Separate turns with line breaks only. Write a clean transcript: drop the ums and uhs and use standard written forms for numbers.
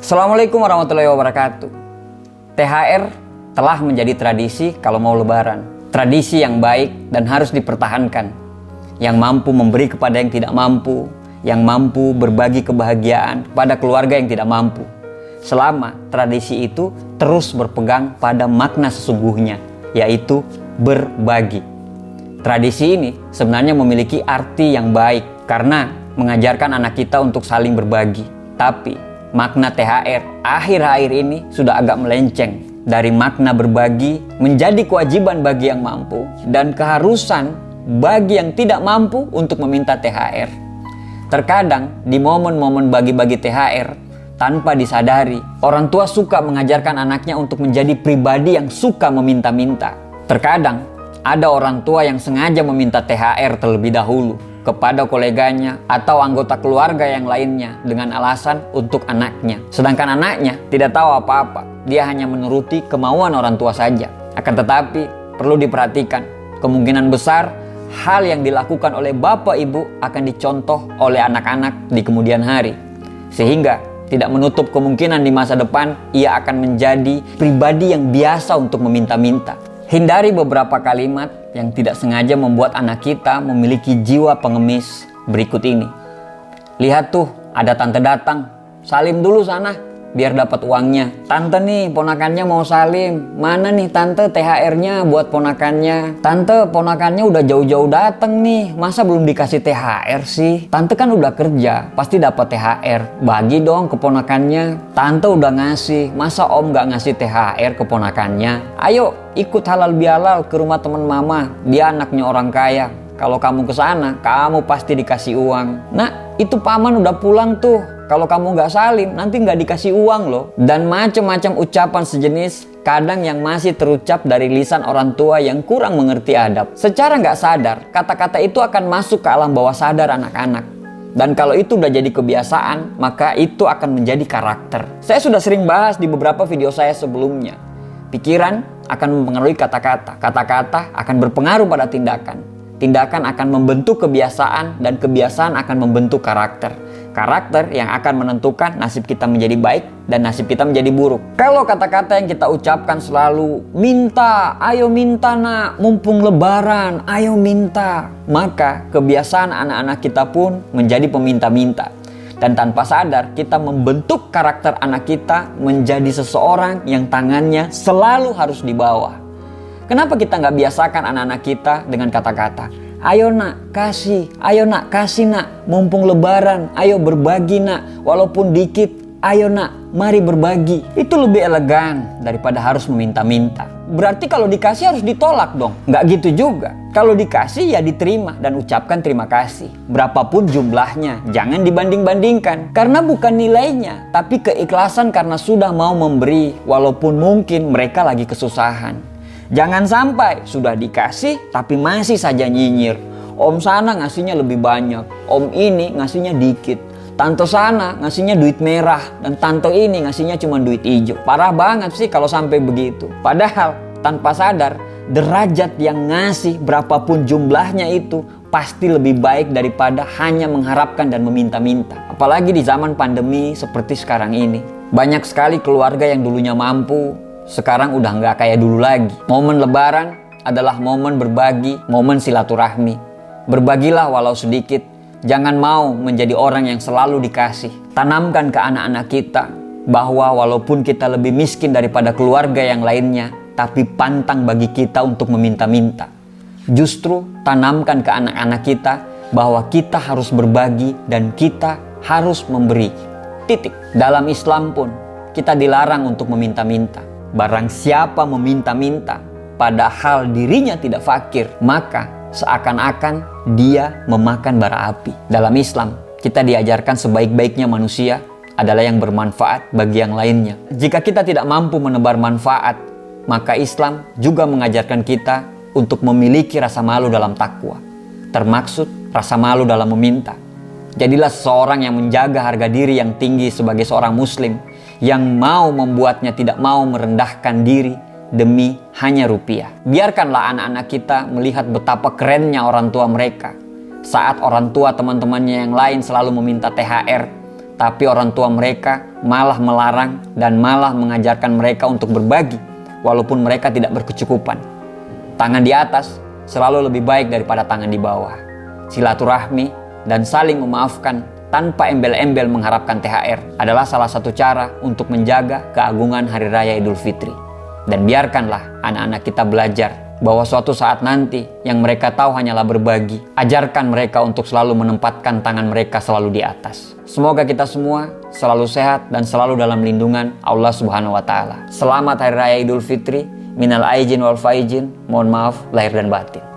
Assalamualaikum warahmatullahi wabarakatuh. THR telah menjadi tradisi kalau mau lebaran. Tradisi yang baik dan harus dipertahankan. Yang mampu memberi kepada yang tidak mampu, yang mampu berbagi kebahagiaan pada keluarga yang tidak mampu. Selama tradisi itu terus berpegang pada makna sesungguhnya, yaitu berbagi. Tradisi ini sebenarnya memiliki arti yang baik karena mengajarkan anak kita untuk saling berbagi. Tapi makna THR akhir-akhir ini sudah agak melenceng dari makna berbagi menjadi kewajiban bagi yang mampu dan keharusan bagi yang tidak mampu untuk meminta THR. Terkadang di momen-momen bagi-bagi THR tanpa disadari, orang tua suka mengajarkan anaknya untuk menjadi pribadi yang suka meminta-minta. Terkadang ada orang tua yang sengaja meminta THR terlebih dahulu kepada koleganya atau anggota keluarga yang lainnya dengan alasan untuk anaknya. Sedangkan anaknya tidak tahu apa-apa, dia hanya menuruti kemauan orang tua saja. Akan tetapi perlu diperhatikan, kemungkinan besar hal yang dilakukan oleh bapak ibu akan dicontoh oleh anak-anak di kemudian hari. Sehingga tidak menutup kemungkinan di masa depan ia akan menjadi pribadi yang biasa untuk meminta-minta. Hindari beberapa kalimat yang tidak sengaja membuat anak kita memiliki jiwa pengemis berikut ini. Lihat tuh, ada tante datang. Salim dulu sana, biar dapat uangnya. Tante nih, ponakannya mau salim. Mana nih tante THR-nya buat ponakannya? Tante, ponakannya udah jauh-jauh datang nih. Masa belum dikasih THR sih? Tante kan udah kerja, pasti dapat THR. Bagi dong ke ponakannya. Tante udah ngasih, masa om gak ngasih THR ke ponakannya? Ayo, ikut halal bihalal ke rumah teman mama, dia anaknya orang kaya. Kalau kamu ke sana, kamu pasti dikasih uang. Nah, itu paman udah pulang tuh. Kalau kamu nggak salim, nanti nggak dikasih uang loh. Dan macam-macam ucapan sejenis, kadang yang masih terucap dari lisan orang tua yang kurang mengerti adab. Secara nggak sadar, kata-kata itu akan masuk ke alam bawah sadar anak-anak. Dan kalau itu udah jadi kebiasaan, maka itu akan menjadi karakter. Saya sudah sering bahas di beberapa video saya sebelumnya. Pikiran akan mempengaruhi kata-kata. Kata-kata akan berpengaruh pada tindakan. Tindakan akan membentuk kebiasaan dan kebiasaan akan membentuk karakter. Karakter yang akan menentukan nasib kita menjadi baik dan nasib kita menjadi buruk. Kalau kata-kata yang kita ucapkan selalu minta, ayo minta nak, mumpung lebaran, ayo minta, maka kebiasaan anak-anak kita pun menjadi peminta-minta. Dan tanpa sadar kita membentuk karakter anak kita menjadi seseorang yang tangannya selalu harus di bawah. Kenapa kita nggak biasakan anak-anak kita dengan kata-kata ayo nak kasih, ayo nak kasih nak, mumpung lebaran, ayo berbagi nak, walaupun dikit, ayo nak, mari berbagi. Itu lebih elegan daripada harus meminta-minta. Berarti kalau dikasih harus ditolak dong. Nggak gitu juga. Kalau dikasih ya diterima dan ucapkan terima kasih. Berapapun jumlahnya, jangan dibanding-bandingkan. Karena bukan nilainya, tapi keikhlasan karena sudah mau memberi, walaupun mungkin mereka lagi kesusahan. Jangan sampai sudah dikasih tapi masih saja nyinyir. Om sana ngasihnya lebih banyak, om ini ngasihnya dikit. Tante sana ngasihnya duit merah dan tante ini ngasihnya cuma duit hijau. Parah banget sih kalau sampai begitu. Padahal tanpa sadar derajat yang ngasih berapapun jumlahnya itu pasti lebih baik daripada hanya mengharapkan dan meminta-minta. Apalagi di zaman pandemi seperti sekarang ini. Banyak sekali keluarga yang dulunya mampu, sekarang udah nggak kayak dulu lagi. Momen lebaran adalah momen berbagi, momen silaturahmi. Berbagilah walau sedikit. Jangan mau menjadi orang yang selalu dikasih. Tanamkan ke anak-anak kita bahwa walaupun kita lebih miskin daripada keluarga yang lainnya, tapi pantang bagi kita untuk meminta-minta. Justru tanamkan ke anak-anak kita bahwa kita harus berbagi dan kita harus memberi. Titik. Dalam Islam pun kita dilarang untuk meminta-minta. Barang siapa meminta-minta padahal dirinya tidak fakir, maka seakan-akan dia memakan bara api. Dalam Islam, kita diajarkan sebaik-baiknya manusia adalah yang bermanfaat bagi yang lainnya. Jika kita tidak mampu menebar manfaat, maka Islam juga mengajarkan kita untuk memiliki rasa malu dalam takwa. Termaksud rasa malu dalam meminta. Jadilah seseorang yang menjaga harga diri yang tinggi sebagai seorang muslim, yang mau membuatnya tidak mau merendahkan diri demi hanya rupiah. Biarkanlah anak-anak kita melihat betapa kerennya orang tua mereka. Saat orang tua teman-temannya yang lain selalu meminta THR, tapi orang tua mereka malah melarang dan malah mengajarkan mereka untuk berbagi walaupun mereka tidak berkecukupan. Tangan di atas selalu lebih baik daripada tangan di bawah. Silaturahmi dan saling memaafkan tanpa embel-embel mengharapkan THR adalah salah satu cara untuk menjaga keagungan Hari Raya Idul Fitri. Dan biarkanlah anak-anak kita belajar bahwa suatu saat nanti yang mereka tahu hanyalah berbagi. Ajarkan mereka untuk selalu menempatkan tangan mereka selalu di atas. Semoga kita semua selalu sehat dan selalu dalam lindungan Allah Subhanahu wa Ta'ala. Selamat Hari Raya Idul Fitri. Minal aijin wal faizin. Mohon maaf lahir dan batin.